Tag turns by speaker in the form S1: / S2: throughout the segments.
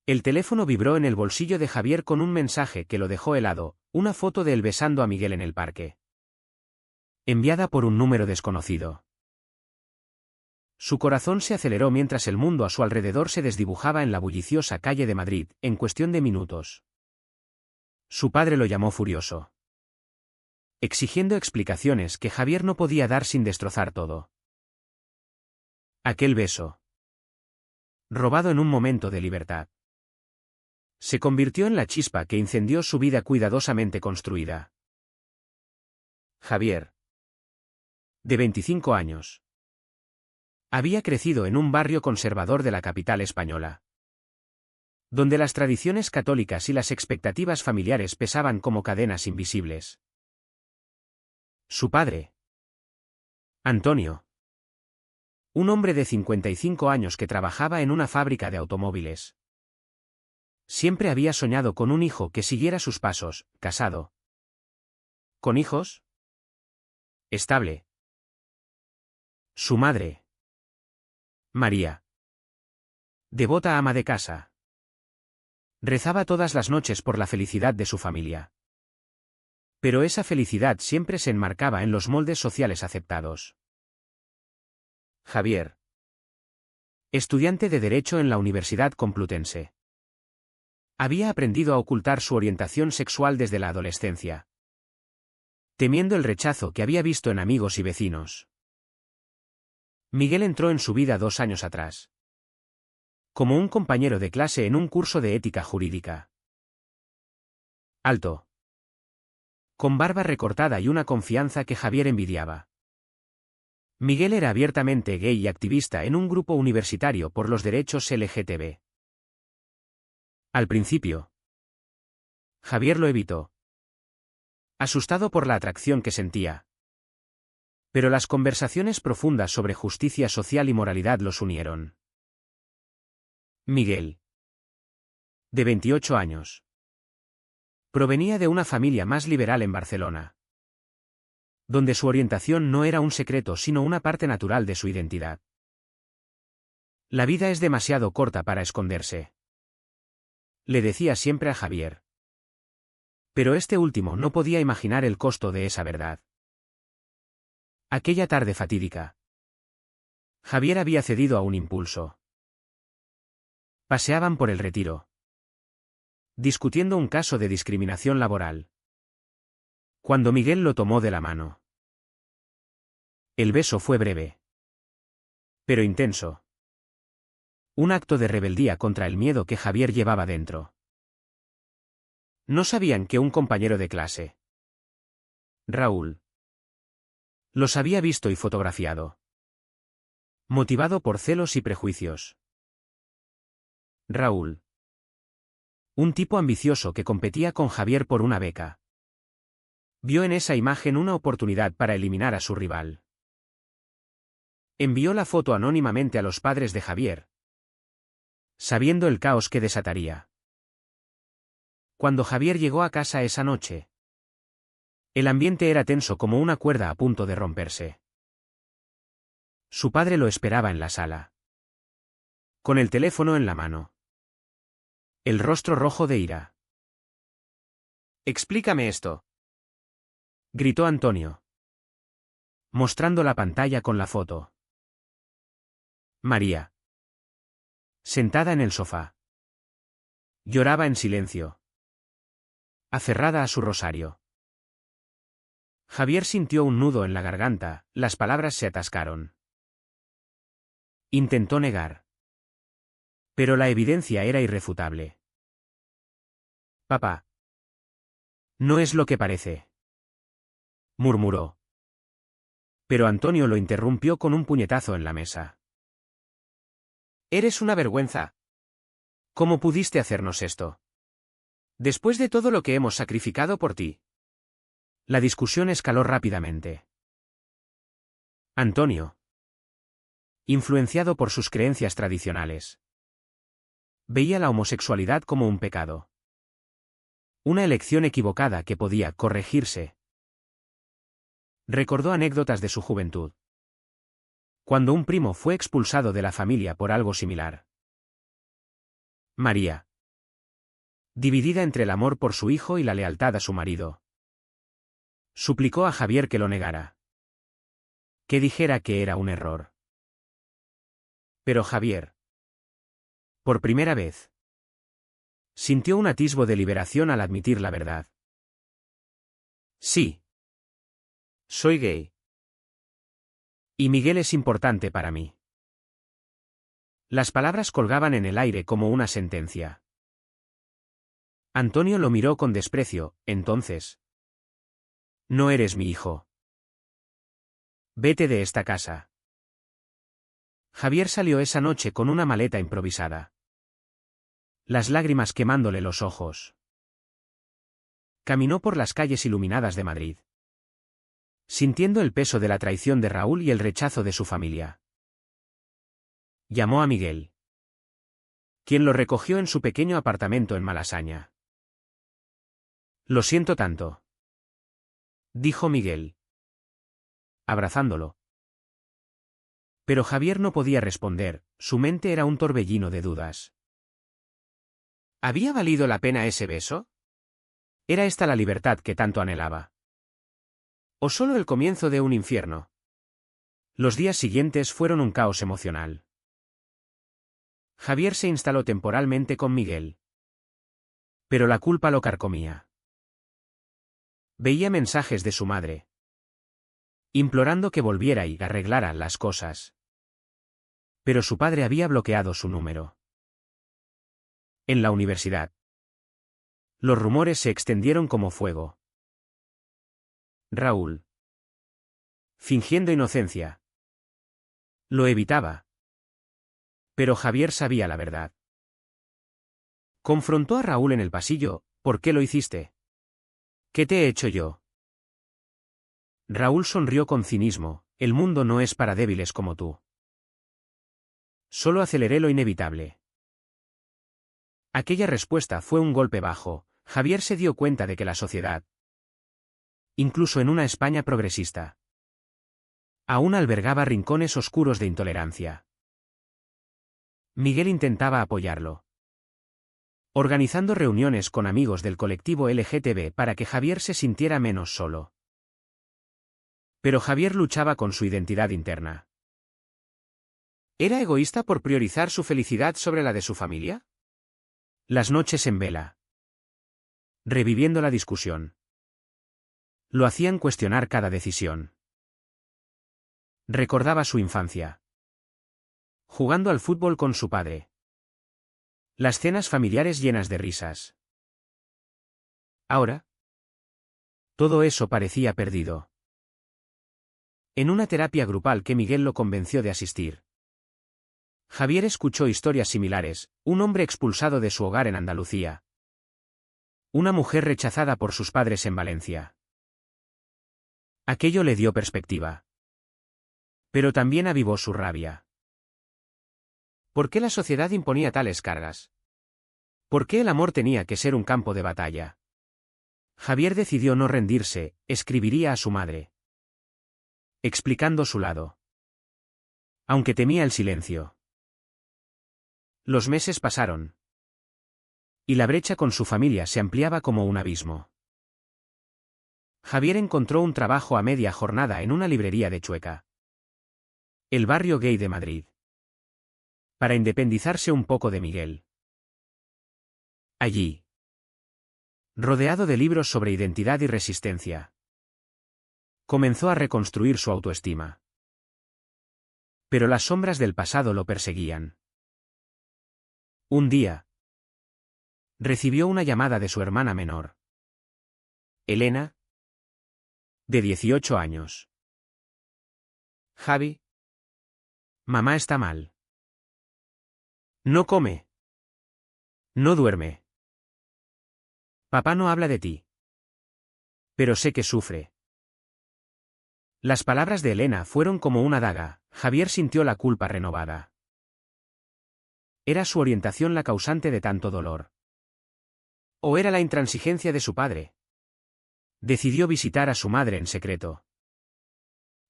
S1: El teléfono vibró en el bolsillo de Javier con un mensaje que lo dejó helado, una foto de él besando a Miguel en el parque. Enviada por un número desconocido. Su corazón se aceleró mientras el mundo a su alrededor se desdibujaba en la bulliciosa calle de Madrid, en cuestión de minutos. Su padre lo llamó furioso, exigiendo explicaciones que Javier no podía dar sin destrozar todo. Aquel beso, robado en un momento de libertad, se convirtió en la chispa que incendió su vida cuidadosamente construida. Javier, de 25 años, había crecido en un barrio conservador de la capital española, donde las tradiciones católicas y las expectativas familiares pesaban como cadenas invisibles. Su padre, Antonio, un hombre de 55 años que trabajaba en una fábrica de automóviles, siempre había soñado con un hijo que siguiera sus pasos, casado, con hijos, estable. Su madre, María, devota ama de casa, rezaba todas las noches por la felicidad de su familia. Pero esa felicidad siempre se enmarcaba en los moldes sociales aceptados. Javier, estudiante de Derecho en la Universidad Complutense, había aprendido a ocultar su orientación sexual desde la adolescencia, temiendo el rechazo que había visto en amigos y vecinos. Miguel entró en su vida 2 años atrás, como un compañero de clase en un curso de ética jurídica. Alto, con barba recortada y una confianza que Javier envidiaba. Miguel era abiertamente gay y activista en un grupo universitario por los derechos LGTB. Al principio, Javier lo evitó, asustado por la atracción que sentía. Pero las conversaciones profundas sobre justicia social y moralidad los unieron. Miguel, de 28 años, provenía de una familia más liberal en Barcelona, donde su orientación no era un secreto sino una parte natural de su identidad. La vida es demasiado corta para esconderse, le decía siempre a Javier. Pero este último no podía imaginar el costo de esa verdad. Aquella tarde fatídica, Javier había cedido a un impulso. Paseaban por el Retiro, discutiendo un caso de discriminación laboral, cuando Miguel lo tomó de la mano. El beso fue breve, pero intenso. Un acto de rebeldía contra el miedo que Javier llevaba dentro. No sabían que un compañero de clase, Raúl, los había visto y fotografiado, motivado por celos y prejuicios. Raúl, un tipo ambicioso que competía con Javier por una beca, vio en esa imagen una oportunidad para eliminar a su rival. Envió la foto anónimamente a los padres de Javier, sabiendo el caos que desataría. Cuando Javier llegó a casa esa noche, el ambiente era tenso como una cuerda a punto de romperse. Su padre lo esperaba en la sala, con el teléfono en la mano, el rostro rojo de ira. «Explícame esto», gritó Antonio, mostrando la pantalla con la foto. María, sentada en el sofá, lloraba en silencio, aferrada a su rosario. Javier sintió un nudo en la garganta, las palabras se atascaron. Intentó negar, pero la evidencia era irrefutable. «Papá, no es lo que parece», murmuró. Pero Antonio lo interrumpió con un puñetazo en la mesa. «Eres una vergüenza. ¿Cómo pudiste hacernos esto? Después de todo lo que hemos sacrificado por ti». La discusión escaló rápidamente. Antonio, influenciado por sus creencias tradicionales, veía la homosexualidad como un pecado. Una elección equivocada que podía corregirse. Recordó anécdotas de su juventud, cuando un primo fue expulsado de la familia por algo similar. María, dividida entre el amor por su hijo y la lealtad a su marido. Suplicó a Javier que lo negara. Que dijera que era un error. Pero Javier, por primera vez, sintió un atisbo de liberación al admitir la verdad. Sí. Soy gay. Y Miguel es importante para mí. Las palabras colgaban en el aire como una sentencia. Antonio lo miró con desprecio. Entonces. No eres mi hijo. Vete de esta casa. Javier salió esa noche con una maleta improvisada. Las lágrimas quemándole los ojos. Caminó por las calles iluminadas de Madrid, sintiendo el peso de la traición de Raúl y el rechazo de su familia. Llamó a Miguel, quien lo recogió en su pequeño apartamento en Malasaña. Lo siento tanto, dijo Miguel, abrazándolo. Pero Javier no podía responder, su mente era un torbellino de dudas. ¿Había valido la pena ese beso? ¿Era esta la libertad que tanto anhelaba? ¿O solo el comienzo de un infierno? Los días siguientes fueron un caos emocional. Javier se instaló temporalmente con Miguel. Pero la culpa lo carcomía. Veía mensajes de su madre, implorando que volviera y arreglara las cosas. Pero su padre había bloqueado su número. En la universidad, los rumores se extendieron como fuego. Raúl, fingiendo inocencia, lo evitaba. Pero Javier sabía la verdad. Confrontó a Raúl en el pasillo. ¿Por qué lo hiciste? ¿Qué te he hecho yo? Raúl sonrió con cinismo. El mundo no es para débiles como tú. Solo aceleré lo inevitable. Aquella respuesta fue un golpe bajo. Javier se dio cuenta de que la sociedad, incluso en una España progresista, aún albergaba rincones oscuros de intolerancia. Miguel intentaba apoyarlo, organizando reuniones con amigos del colectivo LGTB para que Javier se sintiera menos solo. Pero Javier luchaba con su identidad interna. ¿Era egoísta por priorizar su felicidad sobre la de su familia? Las noches en vela, reviviendo la discusión, lo hacían cuestionar cada decisión. Recordaba su infancia, jugando al fútbol con su padre. Las cenas familiares llenas de risas. Ahora, todo eso parecía perdido. En una terapia grupal que Miguel lo convenció de asistir, Javier escuchó historias similares: un hombre expulsado de su hogar en Andalucía, una mujer rechazada por sus padres en Valencia. Aquello le dio perspectiva. Pero también avivó su rabia. ¿Por qué la sociedad imponía tales cargas? ¿Por qué el amor tenía que ser un campo de batalla? Javier decidió no rendirse. Escribiría a su madre, explicando su lado, aunque temía el silencio. Los meses pasaron, y la brecha con su familia se ampliaba como un abismo. Javier encontró un trabajo a media jornada en una librería de Chueca, el barrio gay de Madrid, para independizarse un poco de Miguel. Allí, rodeado de libros sobre identidad y resistencia, comenzó a reconstruir su autoestima. Pero las sombras del pasado lo perseguían. Un día, recibió una llamada de su hermana menor, Elena, de 18 años. Javi, mamá está mal. No come. No duerme. Papá no habla de ti. Pero sé que sufre. Las palabras de Elena fueron como una daga. Javier sintió la culpa renovada. ¿Era su orientación la causante de tanto dolor? ¿O era la intransigencia de su padre? Decidió visitar a su madre en secreto,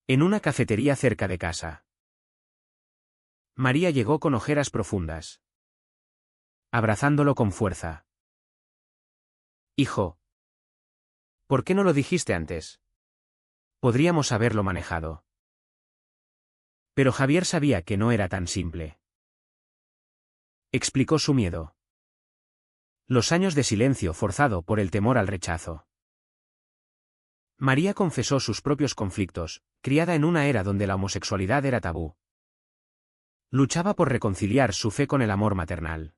S1: en una cafetería cerca de casa. María llegó con ojeras profundas, abrazándolo con fuerza. Hijo, ¿por qué no lo dijiste antes? Podríamos haberlo manejado. Pero Javier sabía que no era tan simple. Explicó su miedo. Los años de silencio forzado por el temor al rechazo. María confesó sus propios conflictos, criada en una era donde la homosexualidad era tabú. Luchaba por reconciliar su fe con el amor maternal.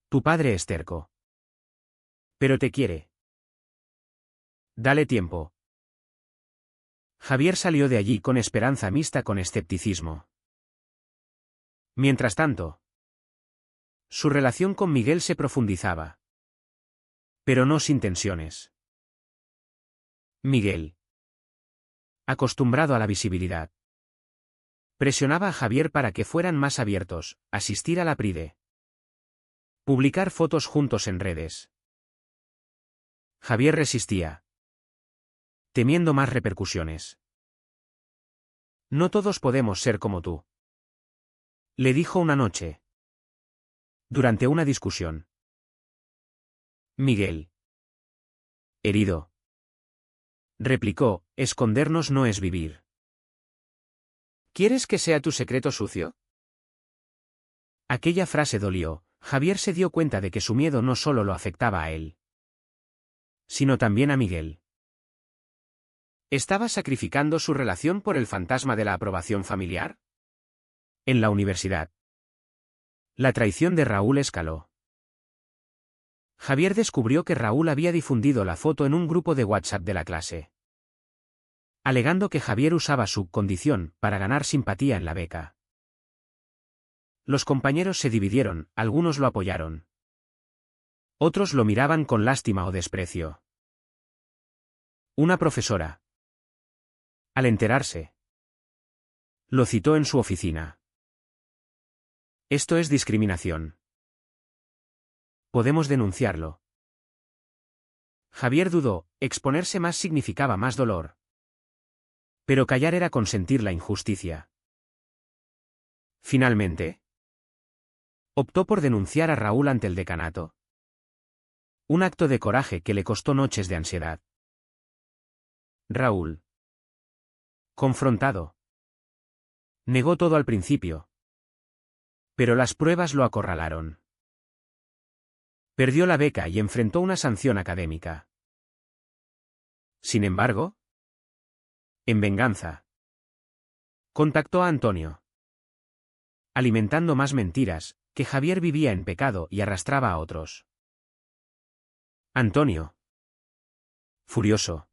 S1: Tu padre es terco. Pero te quiere. Dale tiempo. Javier salió de allí con esperanza mixta con escepticismo. Mientras tanto, su relación con Miguel se profundizaba. Pero no sin tensiones. Miguel, acostumbrado a la visibilidad, presionaba a Javier para que fueran más abiertos, asistir a la Pride, publicar fotos juntos en redes. Javier resistía, temiendo más repercusiones. No todos podemos ser como tú, le dijo una noche, durante una discusión. Miguel, herido, replicó, escondernos no es vivir. ¿Quieres que sea tu secreto sucio? Aquella frase dolió. Javier se dio cuenta de que su miedo no solo lo afectaba a él, sino también a Miguel. ¿Estaba sacrificando su relación por el fantasma de la aprobación familiar? En la universidad, la traición de Raúl escaló. Javier descubrió que Raúl había difundido la foto en un grupo de WhatsApp de la clase, alegando que Javier usaba su condición para ganar simpatía en la beca. Los compañeros se dividieron, algunos lo apoyaron. Otros lo miraban con lástima o desprecio. Una profesora, al enterarse, lo citó en su oficina. Esto es discriminación. Podemos denunciarlo. Javier dudó, exponerse más significaba más dolor. Pero callar era consentir la injusticia. Finalmente, optó por denunciar a Raúl ante el decanato. Un acto de coraje que le costó noches de ansiedad. Raúl, confrontado, negó todo al principio. Pero las pruebas lo acorralaron. Perdió la beca y enfrentó una sanción académica. Sin embargo, en venganza, contactó a Antonio, alimentando más mentiras, que Javier vivía en pecado y arrastraba a otros. Antonio, furioso,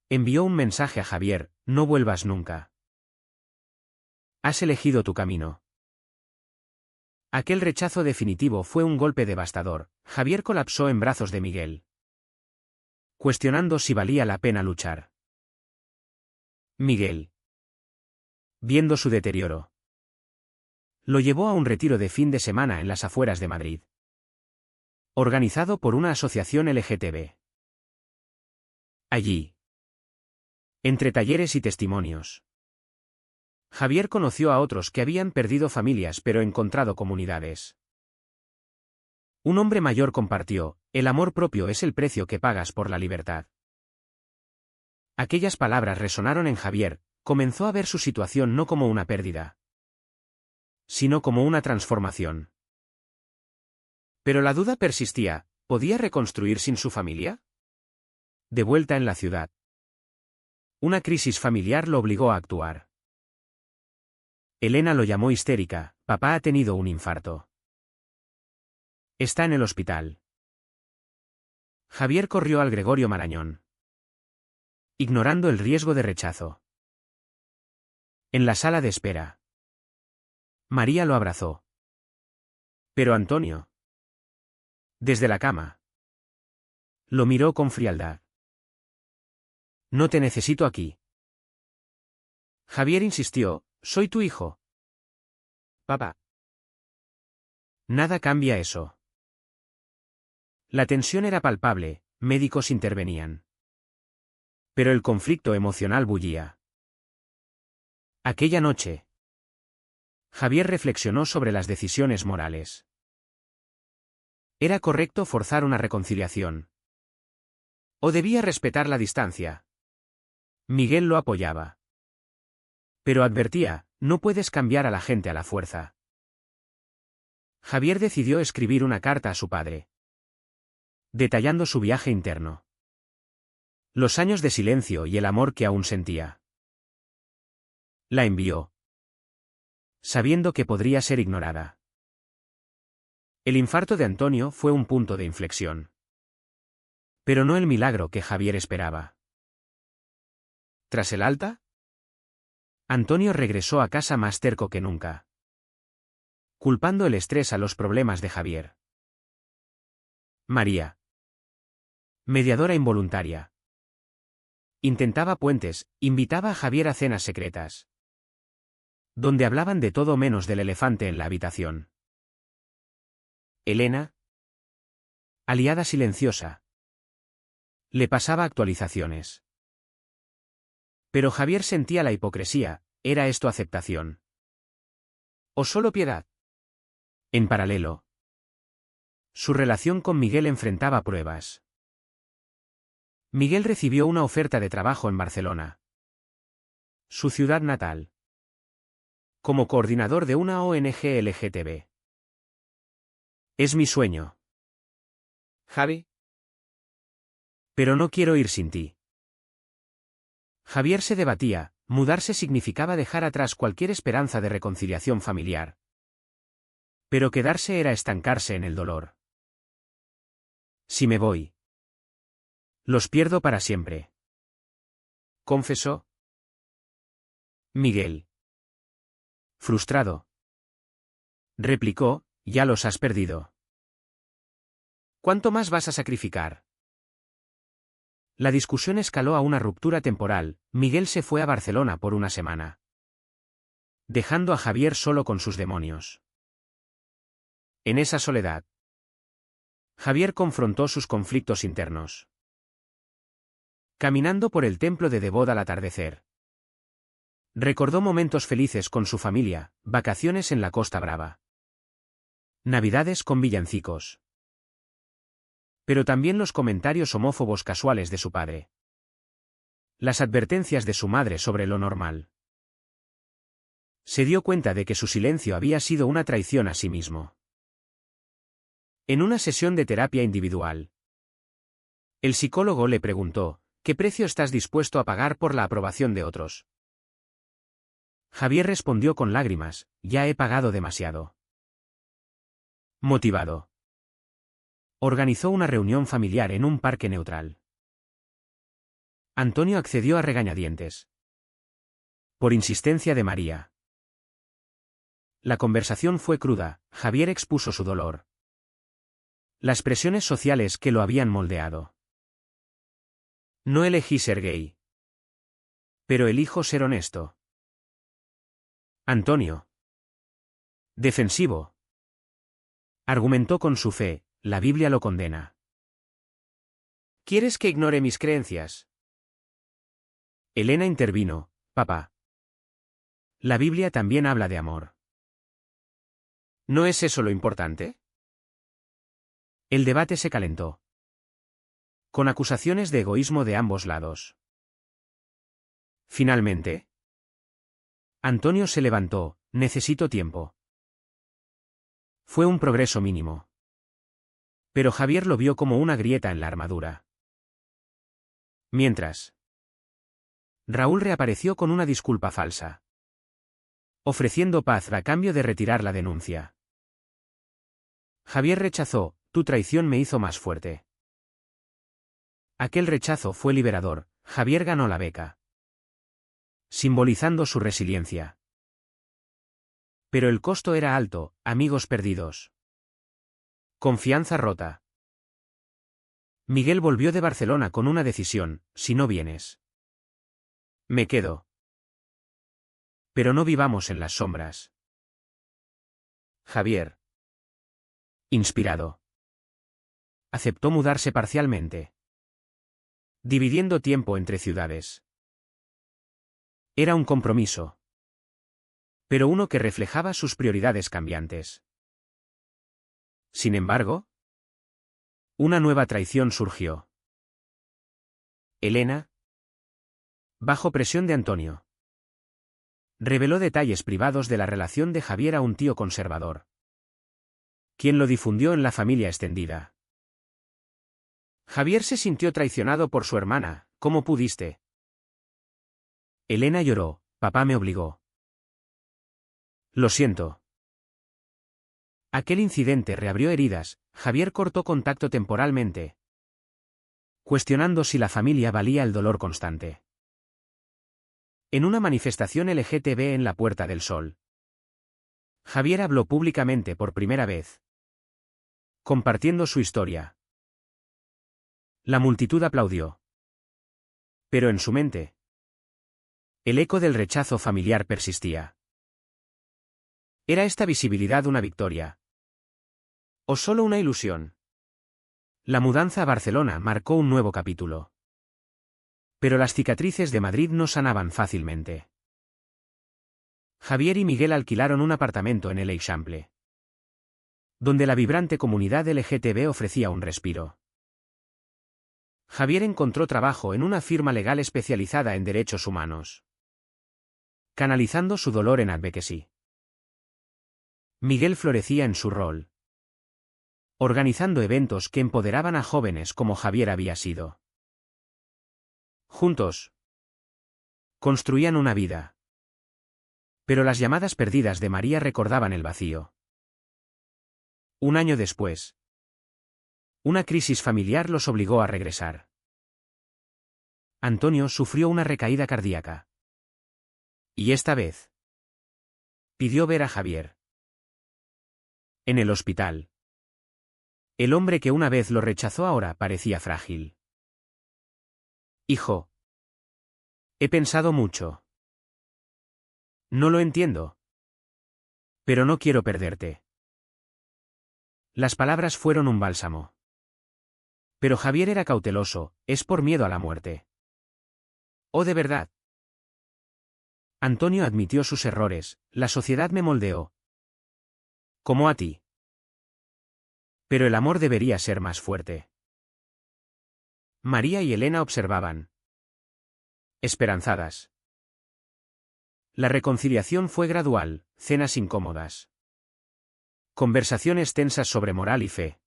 S1: envió un mensaje a Javier: no vuelvas nunca. Has elegido tu camino. Aquel rechazo definitivo fue un golpe devastador. Javier colapsó en brazos de Miguel, cuestionando si valía la pena luchar. Miguel, viendo su deterioro, lo llevó a un retiro de fin de semana en las afueras de Madrid, organizado por una asociación LGTB. Allí, entre talleres y testimonios, Javier conoció a otros que habían perdido familias pero encontrado comunidades. Un hombre mayor compartió: el amor propio es el precio que pagas por la libertad. Aquellas palabras resonaron en Javier. Comenzó a ver su situación no como una pérdida, sino como una transformación. Pero la duda persistía: ¿podía reconstruir sin su familia? De vuelta en la ciudad, una crisis familiar lo obligó a actuar. Elena lo llamó histérica: papá ha tenido un infarto. Está en el hospital. Javier corrió al Gregorio Marañón, ignorando el riesgo de rechazo. En la sala de espera, María lo abrazó. Pero Antonio, desde la cama, lo miró con frialdad. No te necesito aquí. Javier insistió: soy tu hijo. Papá. Nada cambia eso. La tensión era palpable, médicos intervenían. Pero el conflicto emocional bullía. Aquella noche, Javier reflexionó sobre las decisiones morales. ¿Era correcto forzar una reconciliación? ¿O debía respetar la distancia? Miguel lo apoyaba. Pero advertía, no puedes cambiar a la gente a la fuerza. Javier decidió escribir una carta a su padre, detallando su viaje interno, los años de silencio y el amor que aún sentía. La envió, sabiendo que podría ser ignorada. El infarto de Antonio fue un punto de inflexión. Pero no el milagro que Javier esperaba. Tras el alta, Antonio regresó a casa más terco que nunca, culpando el estrés a los problemas de Javier. María, mediadora involuntaria, intentaba puentes, invitaba a Javier a cenas secretas, donde hablaban de todo menos del elefante en la habitación. Elena, aliada silenciosa, le pasaba actualizaciones. Pero Javier sentía la hipocresía, ¿era esto aceptación? ¿O solo piedad? En paralelo, su relación con Miguel enfrentaba pruebas. Miguel recibió una oferta de trabajo en Barcelona, su ciudad natal, como coordinador de una ONG LGTB. Es mi sueño, Javi. Pero no quiero ir sin ti. Javier se debatía, mudarse significaba dejar atrás cualquier esperanza de reconciliación familiar. Pero quedarse era estancarse en el dolor. Si me voy, los pierdo para siempre, confesó Miguel. Frustrado, replicó, ya los has perdido. ¿Cuánto más vas a sacrificar? La discusión escaló a una ruptura temporal. Miguel se fue a Barcelona por una semana, dejando a Javier solo con sus demonios. En esa soledad, Javier confrontó sus conflictos internos. Caminando por el templo de Devot al atardecer, recordó momentos felices con su familia, vacaciones en la Costa Brava, navidades con villancicos. Pero también los comentarios homófobos casuales de su padre. Las advertencias de su madre sobre lo normal. Se dio cuenta de que su silencio había sido una traición a sí mismo. En una sesión de terapia individual, el psicólogo le preguntó, ¿qué precio estás dispuesto a pagar por la aprobación de otros? Javier respondió con lágrimas, ya he pagado demasiado. Motivado, organizó una reunión familiar en un parque neutral. Antonio accedió a regañadientes, por insistencia de María. La conversación fue cruda, Javier expuso su dolor. Las presiones sociales que lo habían moldeado. No elegí ser gay, pero elijo ser honesto. Antonio, defensivo, argumentó con su fe, la Biblia lo condena. ¿Quieres que ignore mis creencias? Elena intervino, papá. La Biblia también habla de amor. ¿No es eso lo importante? El debate se calentó, con acusaciones de egoísmo de ambos lados. Finalmente, Antonio se levantó, necesito tiempo. Fue un progreso mínimo. Pero Javier lo vio como una grieta en la armadura. Mientras, Raúl reapareció con una disculpa falsa, ofreciendo paz a cambio de retirar la denuncia. Javier rechazó, tu traición me hizo más fuerte. Aquel rechazo fue liberador, Javier ganó la beca, simbolizando su resiliencia. Pero el costo era alto, amigos perdidos. Confianza rota. Miguel volvió de Barcelona con una decisión, si no vienes, me quedo. Pero no vivamos en las sombras. Javier, inspirado, aceptó mudarse parcialmente, dividiendo tiempo entre ciudades. Era un compromiso, pero uno que reflejaba sus prioridades cambiantes. Sin embargo, Una nueva traición surgió. Elena, bajo presión de Antonio, reveló detalles privados de la relación de Javier a un tío conservador, quien lo difundió en la familia extendida. Javier se sintió traicionado por su hermana. ¿Cómo pudiste? Elena lloró. Papá me obligó. Lo siento. Aquel incidente reabrió heridas. Javier cortó contacto temporalmente, cuestionando si la familia valía el dolor constante. En una manifestación LGTB en la Puerta del Sol, Javier habló públicamente por primera vez, compartiendo su historia. La multitud aplaudió. Pero en su mente, el eco del rechazo familiar persistía. ¿Era esta visibilidad una victoria? ¿O solo una ilusión? La mudanza a Barcelona marcó un nuevo capítulo. Pero las cicatrices de Madrid no sanaban fácilmente. Javier y Miguel alquilaron un apartamento en el Eixample, donde la vibrante comunidad LGTB ofrecía un respiro. Javier encontró trabajo en una firma legal especializada en derechos humanos, canalizando su dolor en advocacy. Miguel florecía en su rol, organizando eventos que empoderaban a jóvenes como Javier había sido. Juntos, construían una vida. Pero las llamadas perdidas de María recordaban el vacío. Un año después, una crisis familiar los obligó a regresar. Antonio sufrió una recaída cardíaca. Y esta vez, pidió ver a Javier. En el hospital, el hombre que una vez lo rechazó ahora parecía frágil. Hijo, he pensado mucho. No lo entiendo. Pero no quiero perderte. Las palabras fueron un bálsamo. Pero Javier era cauteloso. ¿Es por miedo a la muerte? ¿O de verdad? Antonio admitió sus errores. La sociedad me moldeó. Como a ti. Pero el amor debería ser más fuerte. María y Elena observaban, esperanzadas. La reconciliación fue gradual, cenas incómodas, conversaciones tensas sobre moral y fe.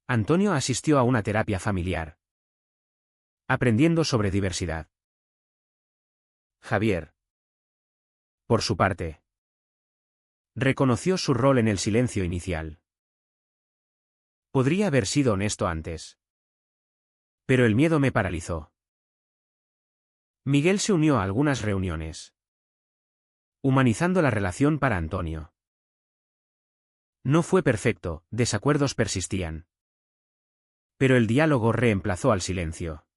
S1: Antonio asistió a una terapia familiar, aprendiendo sobre diversidad. Javier, por su parte, reconoció su rol en el silencio inicial. Podría haber sido honesto antes. Pero el miedo me paralizó. Miguel se unió a algunas reuniones, humanizando la relación para Antonio. No fue perfecto, desacuerdos persistían. Pero el diálogo reemplazó al silencio.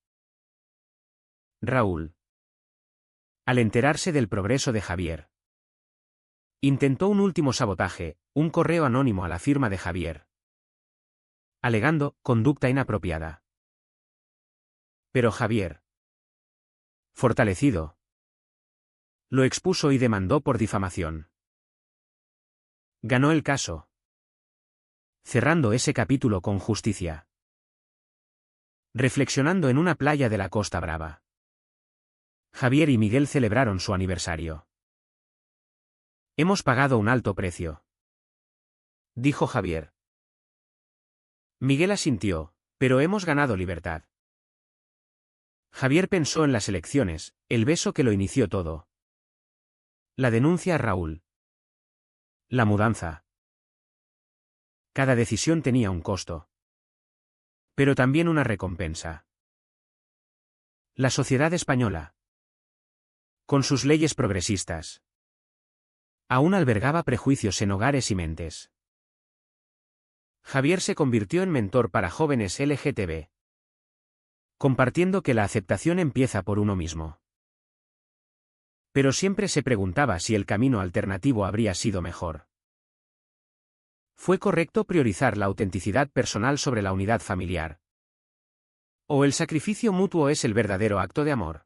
S1: Raúl, al enterarse del progreso de Javier, intentó un último sabotaje, un correo anónimo a la firma de Javier, alegando conducta inapropiada. Pero Javier, fortalecido, lo expuso y demandó por difamación. Ganó el caso, cerrando ese capítulo con justicia. Reflexionando en una playa de la Costa Brava, Javier y Miguel celebraron su aniversario. Hemos pagado un alto precio, dijo Javier. Miguel asintió, pero hemos ganado libertad. Javier pensó en las elecciones, el beso que lo inició todo. La denuncia a Raúl. La mudanza. Cada decisión tenía un costo. Pero también una recompensa. La sociedad española, con sus leyes progresistas, aún albergaba prejuicios en hogares y mentes. Javier se convirtió en mentor para jóvenes LGTB, compartiendo que la aceptación empieza por uno mismo. Pero siempre se preguntaba si el camino alternativo habría sido mejor. ¿Fue correcto priorizar la autenticidad personal sobre la unidad familiar? ¿O el sacrificio mutuo es el verdadero acto de amor?